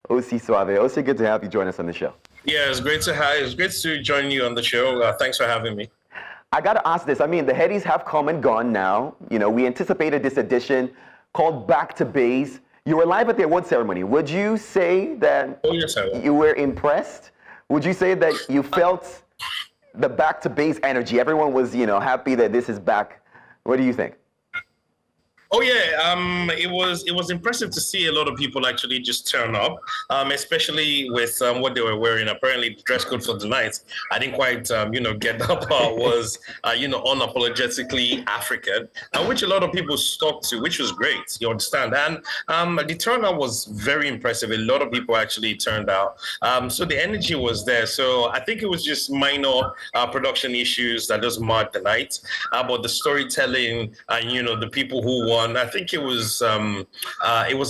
Osi Suave. Osi, good to have you join us on the show. Yeah, it's great to join you on the show. Thanks for having me. I got to ask this. I mean, the Headies have come and gone now. You know, we anticipated this edition called Back to Base. You were live at the award ceremony. Would you say that yes, I will. You were impressed? Would you say that you felt the Back to Base energy? Everyone was, happy that this is back. What do you think? Oh yeah, it was impressive to see a lot of people actually just turn up, especially with what they were wearing. Apparently, the dress code for tonight, I didn't quite, get that part was, unapologetically African, which a lot of people stuck to, which was great. You understand? And the turnout was very impressive. A lot of people actually turned out, so the energy was there. So I think it was just minor production issues that just marred the night, but the storytelling and the people who won. I think it was a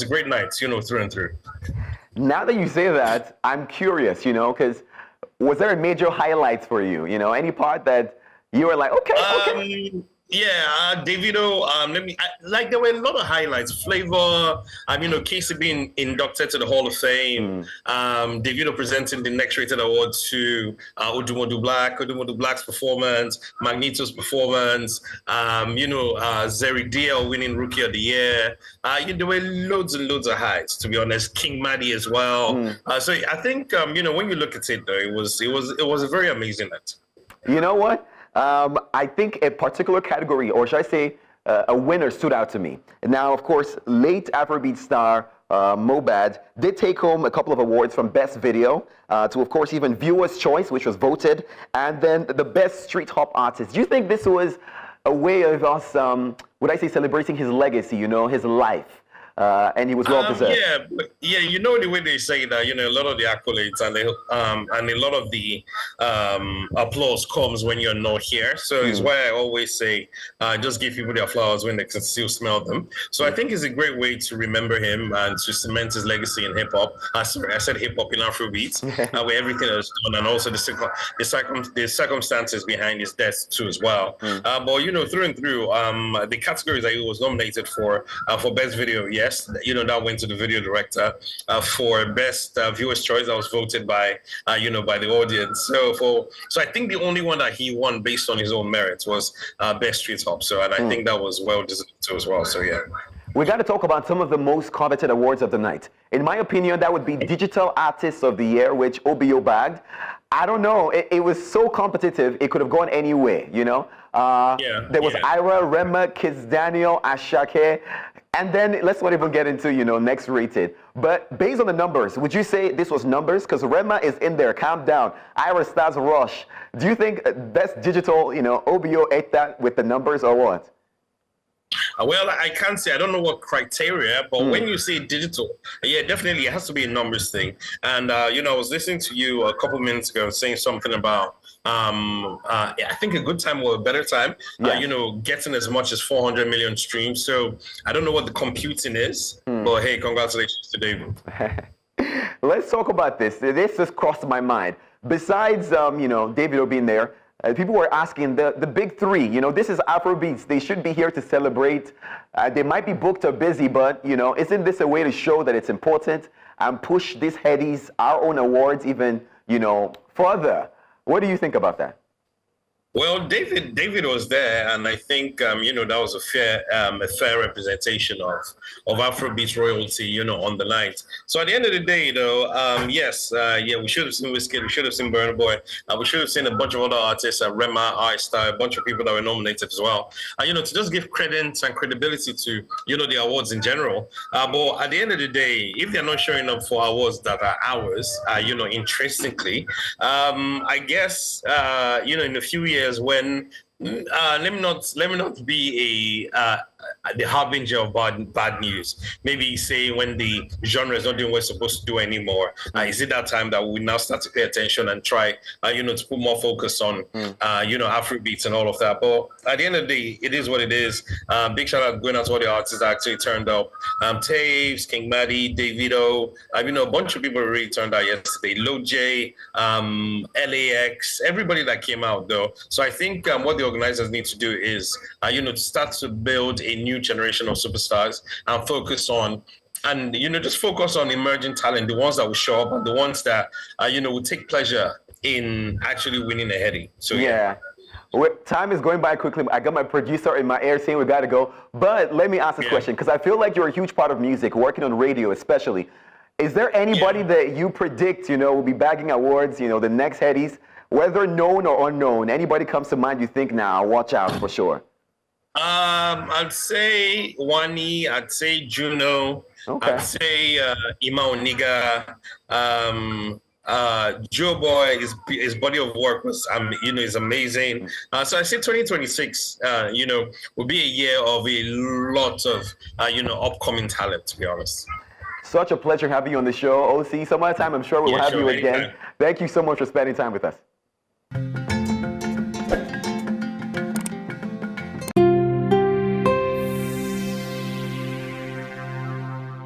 great night, through and through. Now that you say that, I'm curious, because was there a major highlight for you? Any part that you were like, okay. Yeah, Davido. There were a lot of highlights. Flavor, Casey being inducted to the Hall of Fame. Davido presenting the next rated award to Odumodu Black's performance, Magneto's performance. Zeri Dia winning Rookie of the Year. There were loads and loads of highs. To be honest, King Maddie as well. So I think when you look at it, though, it was a very amazing night. You know what? I think a particular category, or should I say a winner, stood out to me. Now, of course, late Afrobeat star Mohbad did take home a couple of awards from Best Video to, of course, even Viewer's Choice, which was voted, and then the Best Street Hop Artist. Do you think this was a way of us, would I say, celebrating his legacy, his life? And he was well deserved. Yeah, the way they say that, a lot of the accolades and a lot of the applause comes when you're not here. So it's why I always say, just give people their flowers when they can still smell them. So I think it's a great way to remember him and to cement his legacy in hip hop. Sorry, I said hip hop in Afrobeats, where everything was done, and also the circumstances behind his death too as well. But through and through, the categories that he was nominated for Best Video, yes. That went to the video director. For Best Viewer's Choice, that was voted by by the audience. So I think the only one that he won based on his own merits was Best Street Hop. So, and I think that was well deserved too as well. So yeah. We got to talk about some of the most coveted awards of the night. In my opinion, that would be Digital Artist of the Year, which OBO bagged. I don't know. It was so competitive. It could have gone any way, There was Ira, Rema, Kids Daniel, Ashake. And then let's not even get into, next rated. But based on the numbers, would you say this was numbers? Because Rema is in there. Calm down. Ira Stars Rush. Do you think Best Digital, OBO ate that with the numbers or what? Well, I can't say. I don't know what criteria, but when you say digital, yeah, definitely it has to be a numbers thing. And, I was listening to you a couple minutes ago saying something about, I think a good time or a better time, getting as much as 400 million streams. So I don't know what the computing is, but hey, congratulations to David. Let's talk about this. This just crossed my mind. Besides, Davido being there, people were asking the big three. This is Afrobeats. They should be here to celebrate. They might be booked or busy, but isn't this a way to show that it's important and push these Headies, our own awards, even further? What do you think about that? Well, David was there, and I think that was a fair representation of Afrobeats royalty, on the night. So at the end of the day, though, yes, we should have seen Wizkid, we should have seen Burna Boy, we should have seen a bunch of other artists, Rema, I-Star, a bunch of people that were nominated as well. To just give credence and credibility to the awards in general. But at the end of the day, if they're not showing up for awards that are ours, intrinsically, I guess in a few years when let me not be the harbinger of bad news. Maybe say when the genre is not doing what it's supposed to do anymore. Is it that time that we now start to pay attention and try, to put more focus on, Afrobeats and all of that? But at the end of the day, it is what it is. Big shout out going out to all the artists that actually turned up. Taves, King Maddie, Davido. A bunch of people really turned out yesterday. Lil J, LAX, everybody that came out though. So I think what the organizers need to do is, to start to build a new generation of superstars and focus on and just focus on emerging talent, the ones that will show up and the ones that will take pleasure in actually winning a heady. So Yeah. Time is going by quickly. I got my producer in my ear saying we got to go. But let me ask this question, because I feel like you're a huge part of music, working on radio especially. Is there anybody that you predict, will be bagging awards, the next headies, whether known or unknown? Anybody comes to mind you think, now watch out for sure? I'd say Wani, I'd say Juno, Okay. I'd say Ima Oniga, Joe Boy, his body of work was, is amazing. So I say 2026, will be a year of a lot of, upcoming talent, to be honest. Such a pleasure having you on the show, Osi. Some other time, I'm sure we'll have you again. Thank you so much for spending time with us.